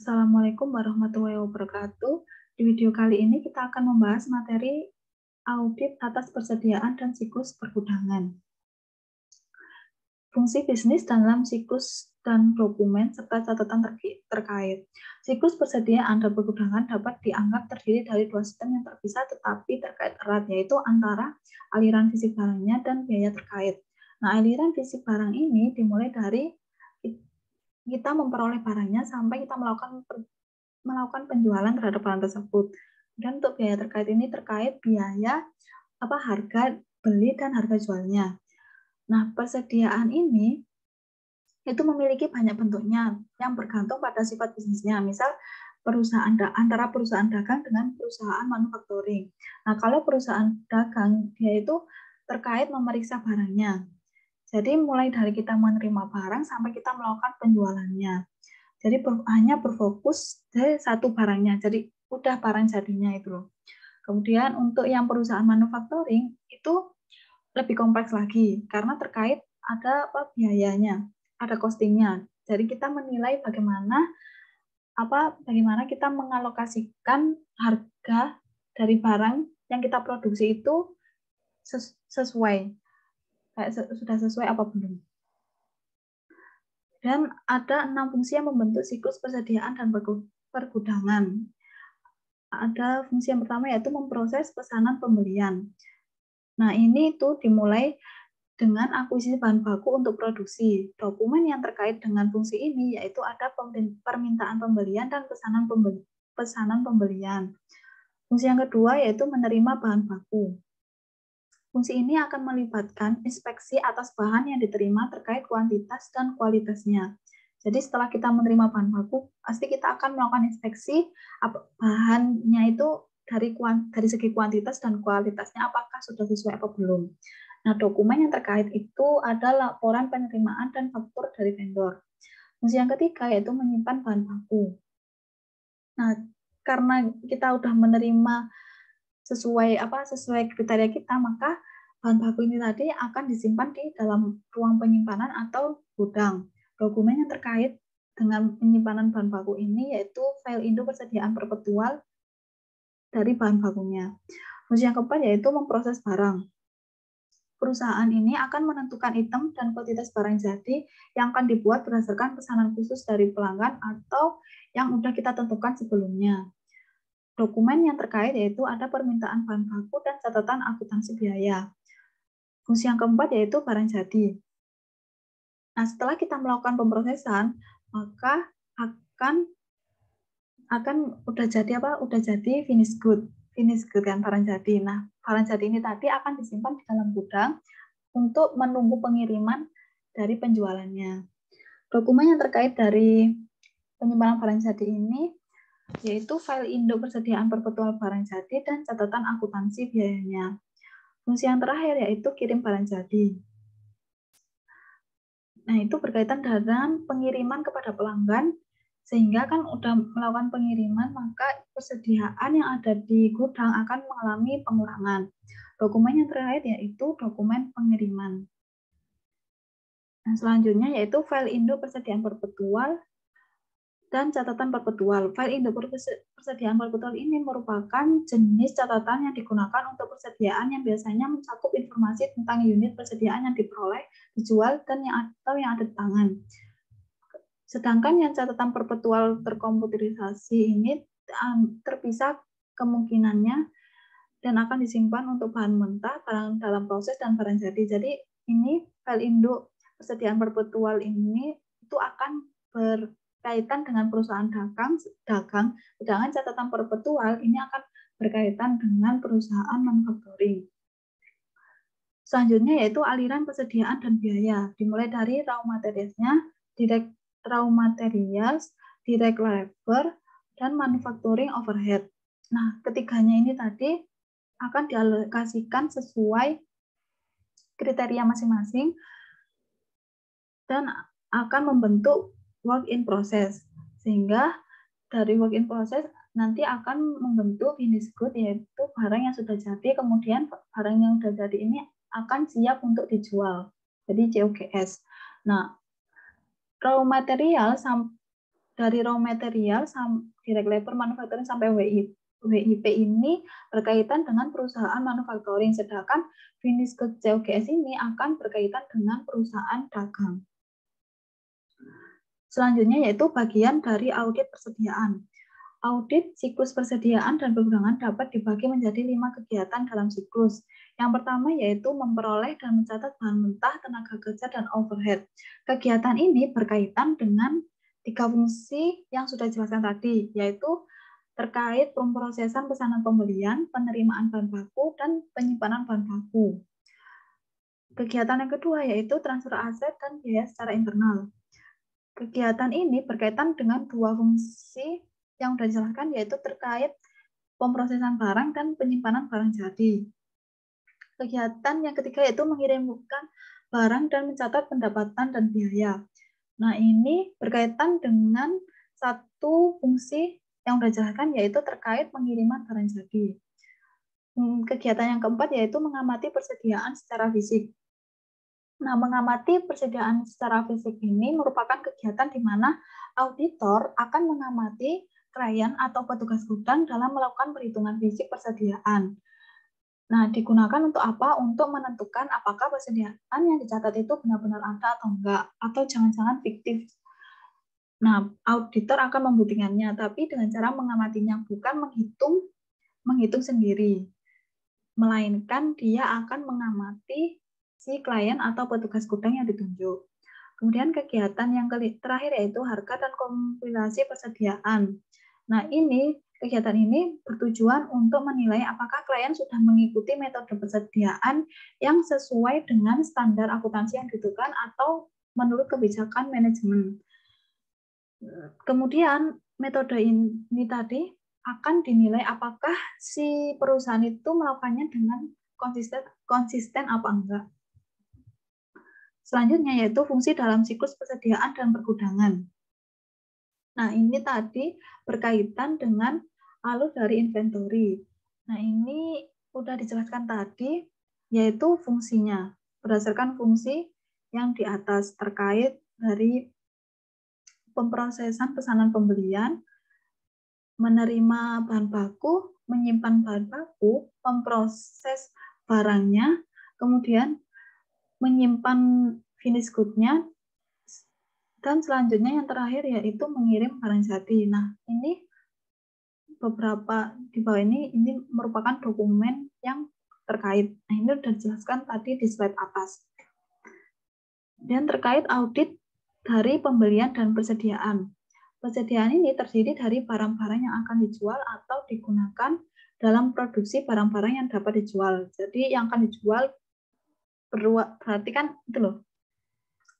Assalamualaikum warahmatullahi wabarakatuh. Di video kali ini kita akan membahas materi audit atas persediaan dan siklus pergudangan. Fungsi bisnis dalam siklus dan dokumen serta catatan terkait. Siklus persediaan dan pergudangan dapat dianggap terdiri dari dua sistem yang terpisah tetapi terkait erat, yaitu antara aliran fisik barangnya dan biaya terkait. Nah, aliran fisik barang ini dimulai dari kita memperoleh barangnya sampai kita melakukan penjualan terhadap barang tersebut. Dan untuk biaya terkait ini terkait biaya harga beli dan harga jualnya. Nah, persediaan ini itu memiliki banyak bentuknya yang bergantung pada sifat bisnisnya. Misal antara perusahaan dagang dengan perusahaan manufacturing. Nah, kalau perusahaan dagang dia itu terkait memeriksa barangnya. Jadi mulai dari kita menerima barang sampai kita melakukan penjualannya. Jadi hanya berfokus dari satu barangnya. Jadi udah barang jadinya itu loh. Kemudian untuk yang perusahaan manufacturing itu lebih kompleks lagi karena terkait ada biayanya, ada costingnya. Jadi kita menilai bagaimana kita mengalokasikan harga dari barang yang kita produksi itu sesuai. Sudah sesuai apa belum? Dan ada 6 fungsi yang membentuk siklus persediaan dan pergudangan. Ada fungsi yang pertama yaitu memproses pesanan pembelian. Nah, ini itu dimulai dengan akuisisi bahan baku untuk produksi. Dokumen yang terkait dengan fungsi ini yaitu ada permintaan pembelian dan pesanan pembelian. Fungsi yang kedua yaitu menerima bahan baku. Fungsi ini akan melibatkan inspeksi atas bahan yang diterima terkait kuantitas dan kualitasnya. Jadi setelah kita menerima bahan baku, pasti kita akan melakukan inspeksi bahannya itu dari segi kuantitas dan kualitasnya apakah sudah sesuai apa belum. Nah, dokumen yang terkait itu ada laporan penerimaan dan faktur dari vendor. Fungsi yang ketiga yaitu menyimpan bahan baku. Nah, karena kita sudah menerima sesuai kriteria kita, maka bahan baku ini tadi akan disimpan di dalam ruang penyimpanan atau gudang. Dokumen yang terkait dengan penyimpanan bahan baku ini yaitu file induk persediaan perpetual dari bahan bakunya. Fungsi yang keempat yaitu memproses barang. Perusahaan ini akan menentukan item dan kuantitas barang jadi yang akan dibuat berdasarkan pesanan khusus dari pelanggan atau yang sudah kita tentukan sebelumnya. Dokumen yang terkait yaitu ada permintaan bahan baku dan catatan akuntansi biaya. Fungsi yang keempat yaitu barang jadi. Nah, setelah kita melakukan pemrosesan, maka akan udah jadi finish good kan barang jadi. Nah, barang jadi ini tadi akan disimpan di dalam gudang untuk menunggu pengiriman dari penjualannya. Dokumen yang terkait dari penyimpanan barang jadi ini yaitu file induk persediaan perpetual barang jadi dan catatan akuntansi biayanya. Fungsi yang terakhir yaitu kirim barang jadi. Nah, itu berkaitan dengan pengiriman kepada pelanggan, sehingga kan udah melakukan pengiriman, maka persediaan yang ada di gudang akan mengalami pengurangan. Dokumen yang terakhir yaitu dokumen pengiriman. Nah, selanjutnya yaitu file induk persediaan perpetual dan catatan perpetual. File induk persediaan perpetual ini merupakan jenis catatan yang digunakan untuk persediaan yang biasanya mencakup informasi tentang unit persediaan yang diperoleh, dijual, dan yang ada di tangan. Sedangkan yang catatan perpetual terkomputerisasi ini terpisah kemungkinannya dan akan disimpan untuk bahan mentah, barang dalam proses, dan barang jadi. Jadi ini file induk persediaan perpetual ini itu akan berkaitan dengan perusahaan dagang, sedangkan catatan perpetual ini akan berkaitan dengan perusahaan manufacturing. Selanjutnya yaitu aliran persediaan dan biaya, dimulai dari raw materials-nya, direct raw materials, direct labor, dan manufacturing overhead. Nah, ketiganya ini tadi akan dialokasikan sesuai kriteria masing-masing dan akan membentuk work in process. Sehingga dari work in process nanti akan membentuk finished good, yaitu barang yang sudah jadi, kemudian barang yang sudah jadi ini akan siap untuk dijual. Jadi COGS. Nah, raw material dari raw material, direct labor manufacturing sampai WIP ini berkaitan dengan perusahaan manufacturing, sedangkan finished goods COGS ini akan berkaitan dengan perusahaan dagang. Selanjutnya yaitu bagian dari audit persediaan. Audit siklus persediaan dan perdagangan dapat dibagi menjadi 5 kegiatan dalam siklus. Yang pertama yaitu memperoleh dan mencatat bahan mentah, tenaga kerja, dan overhead. Kegiatan ini berkaitan dengan 3 fungsi yang sudah dijelaskan tadi, yaitu terkait pemrosesan pesanan pembelian, penerimaan bahan baku, dan penyimpanan bahan baku. Kegiatan yang kedua yaitu transfer aset dan biaya secara internal. Kegiatan ini berkaitan dengan 2 fungsi yang sudah dijelaskan, yaitu terkait pemrosesan barang dan penyimpanan barang jadi. Kegiatan yang ketiga yaitu mengirimkan barang dan mencatat pendapatan dan biaya. Nah, ini berkaitan dengan 1 fungsi yang sudah dijelaskan, yaitu terkait pengiriman barang jadi. Kegiatan yang keempat yaitu mengamati persediaan secara fisik. Nah, mengamati persediaan secara fisik ini merupakan kegiatan di mana auditor akan mengamati klien atau petugas gudang dalam melakukan perhitungan fisik persediaan. Nah, digunakan untuk apa? Untuk menentukan apakah persediaan yang dicatat itu benar-benar ada atau enggak, atau jangan-jangan fiktif. Nah, auditor akan membuktikannya, tapi dengan cara mengamatinya, bukan menghitung sendiri, melainkan dia akan mengamati si klien atau petugas gudang yang ditunjuk. Kemudian kegiatan yang terakhir yaitu harga dan kompilasi persediaan. Nah, kegiatan ini bertujuan untuk menilai apakah klien sudah mengikuti metode persediaan yang sesuai dengan standar akuntansi yang ditentukan atau menurut kebijakan manajemen. Kemudian metode ini tadi akan dinilai apakah si perusahaan itu melakukannya dengan konsisten apa enggak. Selanjutnya yaitu fungsi dalam siklus persediaan dan pergudangan. Nah, ini tadi berkaitan dengan alur dari inventory. Nah, ini sudah dijelaskan tadi, yaitu fungsinya. Berdasarkan fungsi yang di atas terkait dari pemrosesan pesanan pembelian, menerima bahan baku, menyimpan bahan baku, memproses barangnya, kemudian menyimpan finish good-nya, dan selanjutnya yang terakhir yaitu mengirim barang jadi. Nah, ini beberapa di bawah ini merupakan dokumen yang terkait. Nah, ini sudah dijelaskan tadi di slide atas. Dan terkait audit dari pembelian dan persediaan. Persediaan ini terdiri dari barang-barang yang akan dijual atau digunakan dalam produksi barang-barang yang dapat dijual. Jadi yang akan dijual berarti kan itu loh,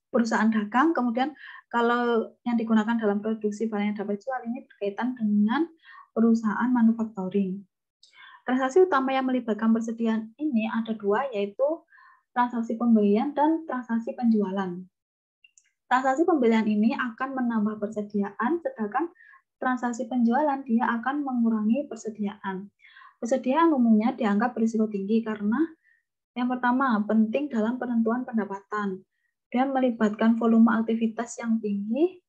perusahaan dagang, kemudian kalau yang digunakan dalam produksi barang yang dapat dijual ini berkaitan dengan perusahaan manufacturing. Transaksi utama yang melibatkan persediaan ini ada 2, yaitu transaksi pembelian dan transaksi penjualan. Transaksi pembelian ini akan menambah persediaan, sedangkan transaksi penjualan dia akan mengurangi persediaan. Persediaan umumnya dianggap berisiko tinggi karena yang pertama, penting dalam penentuan pendapatan. Dia melibatkan volume aktivitas yang tinggi,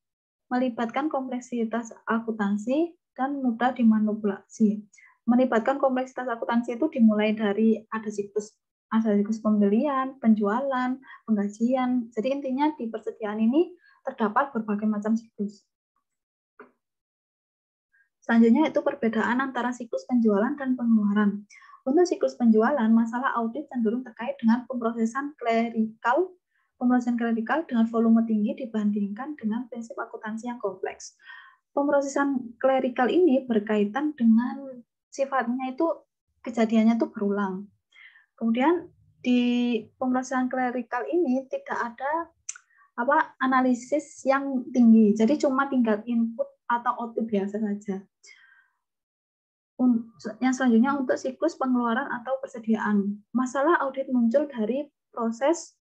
melibatkan kompleksitas akuntansi, dan mudah dimanipulasi. Melibatkan kompleksitas akuntansi itu dimulai dari ada siklus pembelian, penjualan, penggajian. Jadi intinya di persediaan ini terdapat berbagai macam siklus. Selanjutnya itu perbedaan antara siklus penjualan dan pengeluaran. Untuk siklus penjualan, masalah audit cenderung terkait dengan pemrosesan klerikal dengan volume tinggi dibandingkan dengan prinsip akuntansi yang kompleks. Pemrosesan klerikal ini berkaitan dengan sifatnya itu kejadiannya itu berulang. Kemudian di pemrosesan klerikal ini tidak ada analisis yang tinggi, jadi cuma tinggal input atau output biasa saja. Yang selanjutnya untuk siklus pengeluaran atau persediaan. Masalah audit muncul dari proses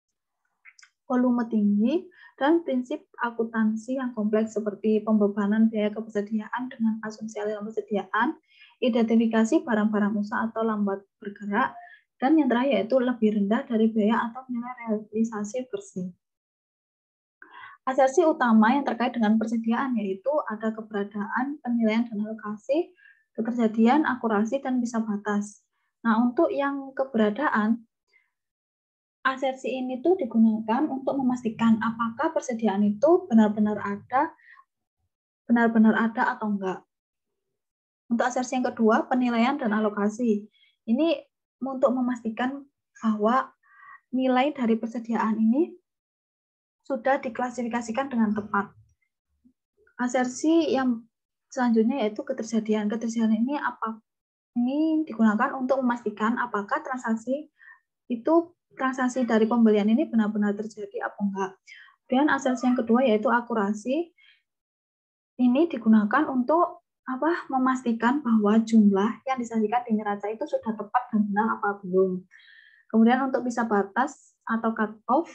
volume tinggi dan prinsip akuntansi yang kompleks seperti pembebanan biaya kepersediaan dengan asumsi aliran persediaan, identifikasi barang-barang usaha atau lambat bergerak, dan yang terakhir yaitu lebih rendah dari biaya atau nilai realisasi bersih. Asersi utama yang terkait dengan persediaan yaitu ada keberadaan, penilaian dan alokasi, ketersediaan, akurasi, dan bisa batas. Nah, untuk yang keberadaan, asersi ini tuh digunakan untuk memastikan apakah persediaan itu benar-benar ada atau enggak. Untuk asersi yang kedua, penilaian dan alokasi. Ini untuk memastikan bahwa nilai dari persediaan ini sudah diklasifikasikan dengan tepat. Asersi yang selanjutnya yaitu ketersediaan. Ketersediaan ini digunakan untuk memastikan apakah transaksi dari pembelian ini benar-benar terjadi apa enggak. Dan asersi yang kedua yaitu akurasi. Ini digunakan untuk memastikan bahwa jumlah yang disajikan di neraca itu sudah tepat dan benar apa belum. Kemudian untuk bisa batas atau cut off,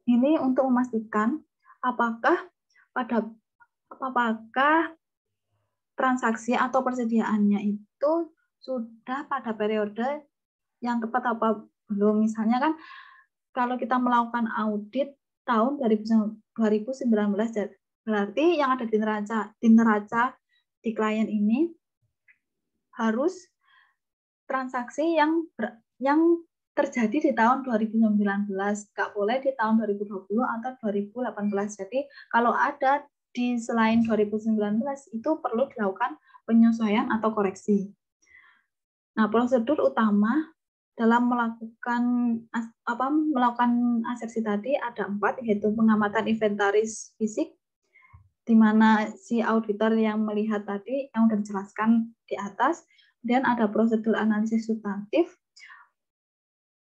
ini untuk memastikan apakah transaksi atau persediaannya itu sudah pada periode yang tepat apa belum. Misalnya kan kalau kita melakukan audit tahun 2019, berarti yang ada di neraca di klien ini harus transaksi yang terjadi di tahun 2019, nggak boleh di tahun 2020 atau 2018. Jadi kalau ada di selain 2019 itu perlu dilakukan penyesuaian atau koreksi. Nah, prosedur utama dalam melakukan asersi tadi ada 4, yaitu pengamatan inventaris fisik, di mana si auditor yang melihat tadi yang sudah dijelaskan di atas, dan ada prosedur analisis substantif,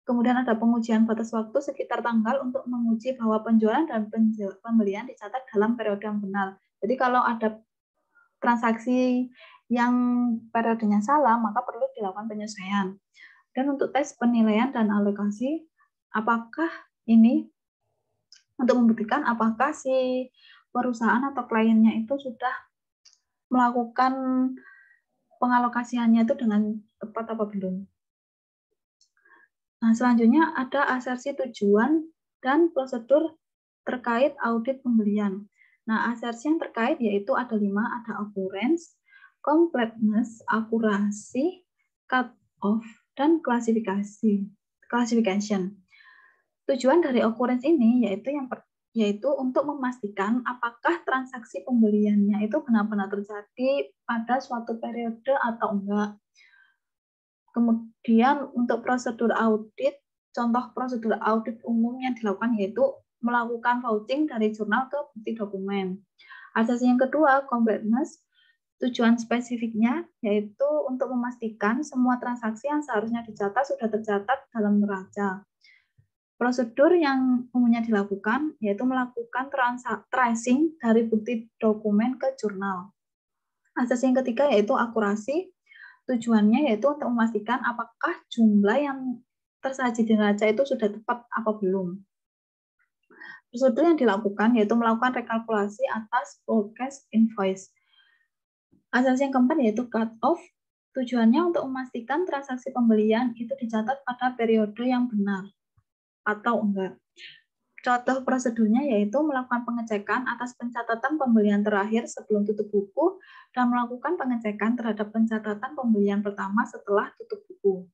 kemudian ada pengujian batas waktu sekitar tanggal untuk menguji bahwa penjualan dan pembelian dicatat dalam periode yang benar. Jadi kalau ada transaksi yang periodenya salah, maka perlu dilakukan penyesuaian. Dan untuk tes penilaian dan alokasi, apakah ini untuk membuktikan apakah si perusahaan atau kliennya itu sudah melakukan pengalokasiannya itu dengan tepat apa belum. Nah, selanjutnya ada asersi tujuan dan prosedur terkait audit pembelian. Nah, asersi yang terkait yaitu ada 5, ada occurrence, completeness, akurasi, cut off, dan classification. Tujuan dari occurrence ini yaitu untuk memastikan apakah transaksi pembeliannya itu benar-benar terjadi pada suatu periode atau enggak. Kemudian untuk prosedur audit, contoh prosedur audit umum yang dilakukan yaitu melakukan vouching dari jurnal ke bukti dokumen. Asas yang kedua, completeness. Tujuan spesifiknya yaitu untuk memastikan semua transaksi yang seharusnya dicatat sudah tercatat dalam neraca. Prosedur yang umumnya dilakukan yaitu melakukan tracing dari bukti dokumen ke jurnal. Asas yang ketiga yaitu akurasi. Tujuannya yaitu untuk memastikan apakah jumlah yang tersaji di neraca itu sudah tepat apa belum. Prosedur yang dilakukan yaitu melakukan rekalkulasi atas forecast invoice. Asas yang keempat yaitu cut off. Tujuannya untuk memastikan transaksi pembelian itu dicatat pada periode yang benar atau enggak. Contoh prosedurnya yaitu melakukan pengecekan atas pencatatan pembelian terakhir sebelum tutup buku dan melakukan pengecekan terhadap pencatatan pembelian pertama setelah tutup buku.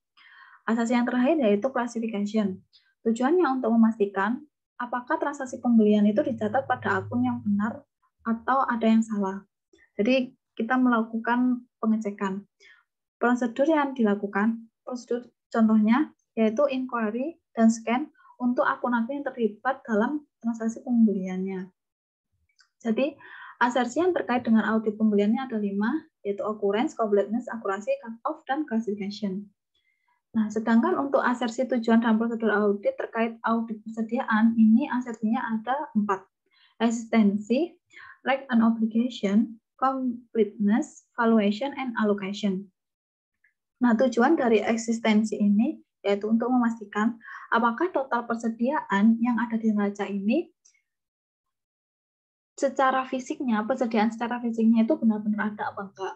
Asas yang terakhir yaitu classification. Tujuannya untuk memastikan apakah transaksi pembelian itu dicatat pada akun yang benar atau ada yang salah. Jadi kita melakukan pengecekan. Prosedur yang dilakukan, prosedur contohnya yaitu inquiry dan scan untuk akun-akun yang terlibat dalam transaksi pembeliannya. Jadi, asersi yang terkait dengan audit pembeliannya ada 5, yaitu occurrence, completeness, akurasi, cut off, dan classification. Nah, sedangkan untuk asersi tujuan dan prosedur audit terkait audit persediaan, ini asersinya ada 4. Eksistensi, right and obligation, completeness, valuation, and allocation. Nah, tujuan dari eksistensi ini yaitu untuk memastikan apakah total persediaan yang ada di neraca ini persediaan secara fisiknya itu benar-benar ada apa enggak.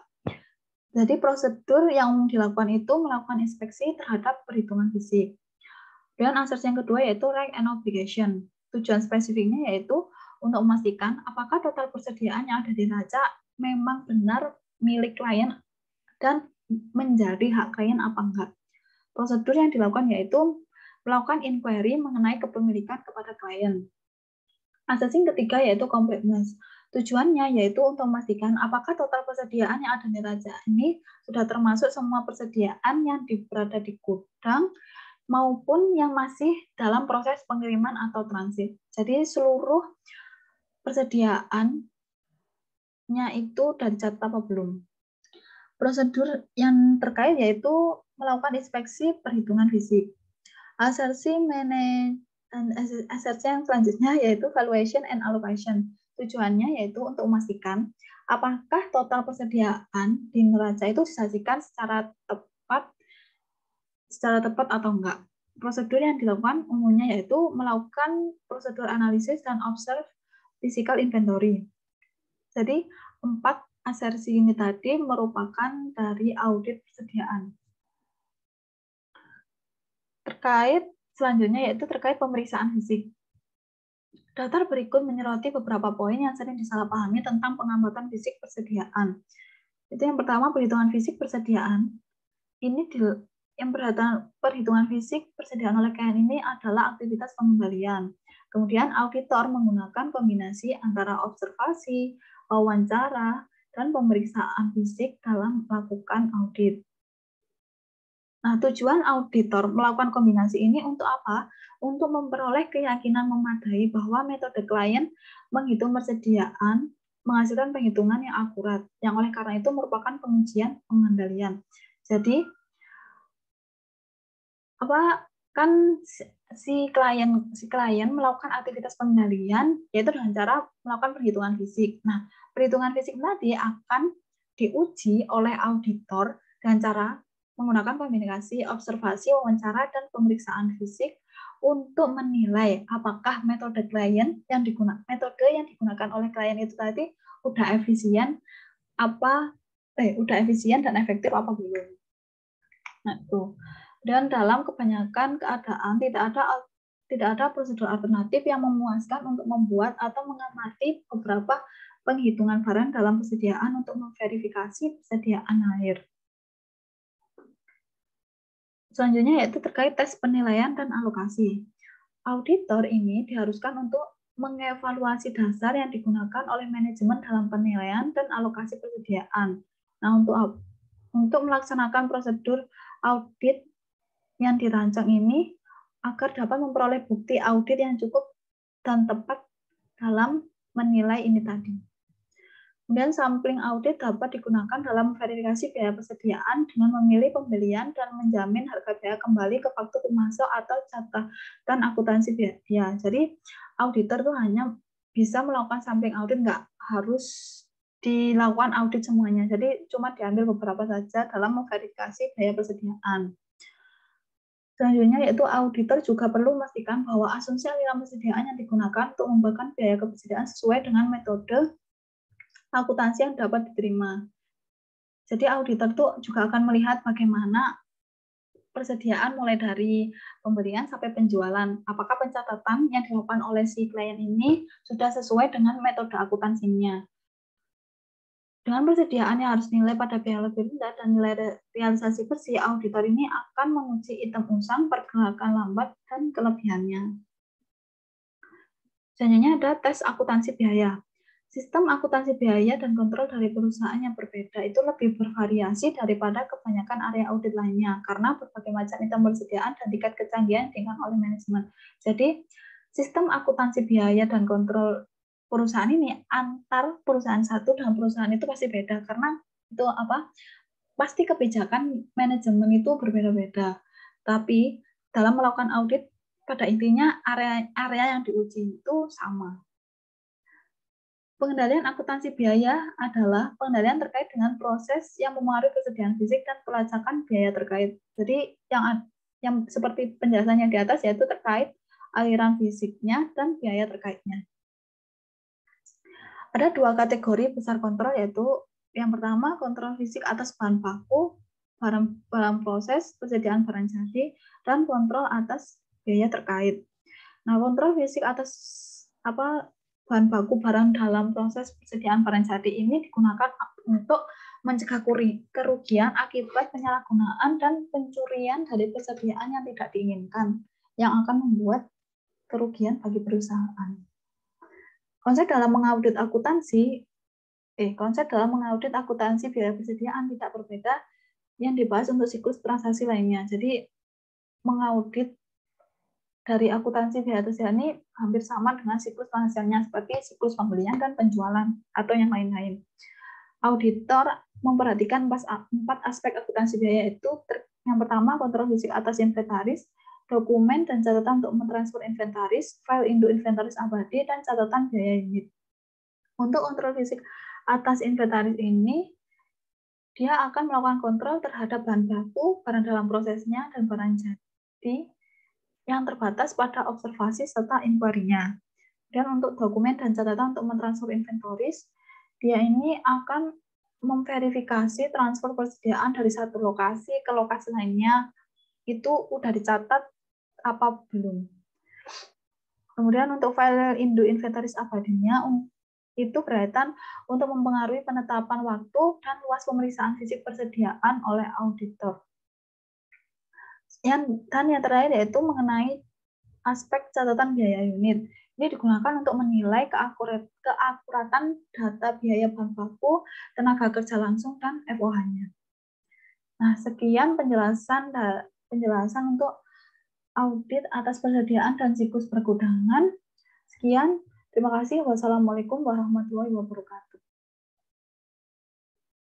Jadi prosedur yang dilakukan itu melakukan inspeksi terhadap perhitungan fisik. Dan asersi yang kedua yaitu right and obligation. Tujuan spesifiknya yaitu untuk memastikan apakah total persediaan yang ada di neraca memang benar milik klien dan menjadi hak klien apa enggak. Prosedur yang dilakukan yaitu melakukan inquiry mengenai kepemilikan kepada klien. Assessing ketiga yaitu completeness. Tujuannya yaitu untuk memastikan apakah total persediaan yang ada di neraca ini sudah termasuk semua persediaan yang berada di gudang maupun yang masih dalam proses pengiriman atau transit. Jadi seluruh persediaannya itu sudah dicatat apa belum. Prosedur yang terkait yaitu melakukan inspeksi perhitungan fisik. Asersi yang selanjutnya yaitu valuation and allocation. Tujuannya yaitu untuk memastikan apakah total persediaan di neraca itu disajikan secara tepat atau enggak. Prosedur yang dilakukan umumnya yaitu melakukan prosedur analisis dan observe physical inventory. Jadi 4 asersi ini tadi merupakan dari audit persediaan. Terkait selanjutnya yaitu terkait pemeriksaan fisik. Daftar berikut menyoroti beberapa poin yang sering disalahpahami tentang pengamatan fisik persediaan. Itu yang pertama, perhitungan fisik persediaan. Perhitungan fisik persediaan oleh klien ini adalah aktivitas pengembalian. Kemudian auditor menggunakan kombinasi antara observasi, wawancara, dan pemeriksaan fisik dalam melakukan audit. Nah, tujuan auditor melakukan kombinasi ini untuk apa? Untuk memperoleh keyakinan memadai bahwa metode klien menghitung persediaan menghasilkan penghitungan yang akurat, yang oleh karena itu merupakan pengujian pengendalian. Jadi, si klien melakukan aktivitas pengendalian yaitu dengan cara melakukan perhitungan fisik. Nah, perhitungan fisik tadi akan diuji oleh auditor dengan cara menggunakan kombinasi observasi, wawancara, dan pemeriksaan fisik untuk menilai apakah metode yang digunakan oleh klien itu tadi udah efisien dan efektif apa belum. Nah, itu. Dan dalam kebanyakan keadaan tidak ada prosedur alternatif yang memuaskan untuk membuat atau mengamati beberapa penghitungan barang dalam persediaan untuk memverifikasi persediaan air. Selanjutnya yaitu terkait tes penilaian dan alokasi. Auditor ini diharuskan untuk mengevaluasi dasar yang digunakan oleh manajemen dalam penilaian dan alokasi persediaan. Nah, untuk melaksanakan prosedur audit yang dirancang ini agar dapat memperoleh bukti audit yang cukup dan tepat dalam menilai ini tadi. Kemudian sampling audit dapat digunakan dalam verifikasi biaya persediaan dengan memilih pembelian dan menjamin harga biaya kembali ke faktur pemasok atau catatan akuntansi biaya. Jadi auditor itu hanya bisa melakukan sampling audit, nggak harus dilakukan audit semuanya. Jadi cuma diambil beberapa saja dalam memverifikasi biaya persediaan. Selanjutnya yaitu auditor juga perlu memastikan bahwa asumsi aliran persediaan yang digunakan untuk membuatkan biaya kepersediaan sesuai dengan metode akuntansi yang dapat diterima. Jadi auditor itu juga akan melihat bagaimana persediaan mulai dari pembelian sampai penjualan. Apakah pencatatan yang dilakukan oleh si klien ini sudah sesuai dengan metode akuntansinya. Dengan persediaan yang harus nilai pada biaya lebih rendah dan nilai realisasi bersih, auditor ini akan menguji item usang, pergerakan lambat, dan kelebihannya. Selanjutnya ada tes akuntansi biaya. Sistem akuntansi biaya dan kontrol dari perusahaan yang berbeda itu lebih bervariasi daripada kebanyakan area audit lainnya karena berbagai macam item persediaan dan tingkat kecanggihan dengan oleh manajemen. Jadi, sistem akuntansi biaya dan kontrol perusahaan ini antar perusahaan satu dan perusahaan itu pasti beda karena itu pasti kebijakan manajemen itu berbeda-beda. Tapi dalam melakukan audit pada intinya area yang diuji itu sama. Pengendalian akuntansi biaya adalah pengendalian terkait dengan proses yang mempengaruhi persediaan fisik dan pelacakan biaya terkait. Jadi yang seperti penjelasannya di atas yaitu terkait aliran fisiknya dan biaya terkaitnya. Ada 2 kategori besar kontrol yaitu yang pertama kontrol fisik atas bahan baku, barang proses, persediaan barang jadi, dan kontrol atas biaya terkait. Nah, kontrol fisik atas bahan baku barang dalam proses persediaan barang jadi ini digunakan untuk mencegah kerugian akibat penyalahgunaan dan pencurian dari persediaan yang tidak diinginkan, yang akan membuat kerugian bagi perusahaan. Konsep dalam mengaudit akuntansi biaya persediaan tidak berbeda yang dibahas untuk siklus transaksi lainnya. Jadi mengaudit dari akuntansi biaya persediaan ini hampir sama dengan siklus transaksinya seperti siklus pembelian dan penjualan atau yang lain-lain. Auditor memperhatikan 4 aspek akuntansi biaya, yaitu yang pertama kontrol fisik atas inventaris, dokumen dan catatan untuk mentransfer inventaris, file induk inventaris abadi, dan catatan biaya unit. Untuk kontrol fisik atas inventaris ini, dia akan melakukan kontrol terhadap bahan baku, barang dalam prosesnya, dan barang jadi yang terbatas pada observasi serta inquiry-nya. Dan untuk dokumen dan catatan untuk mentransfer inventaris, dia ini akan memverifikasi transfer persediaan dari satu lokasi ke lokasi lainnya, itu udah dicatat apa belum. Kemudian untuk file induk inventaris abadinya, itu berkaitan untuk mempengaruhi penetapan waktu dan luas pemeriksaan fisik persediaan oleh auditor. Dan yang terakhir yaitu mengenai aspek catatan biaya unit. Ini digunakan untuk menilai keakuratan data biaya bahan baku, tenaga kerja langsung, dan FOH-nya. Nah, sekian penjelasan untuk audit atas persediaan dan siklus pergudangan. Sekian, terima kasih. Wassalamualaikum warahmatullahi wabarakatuh.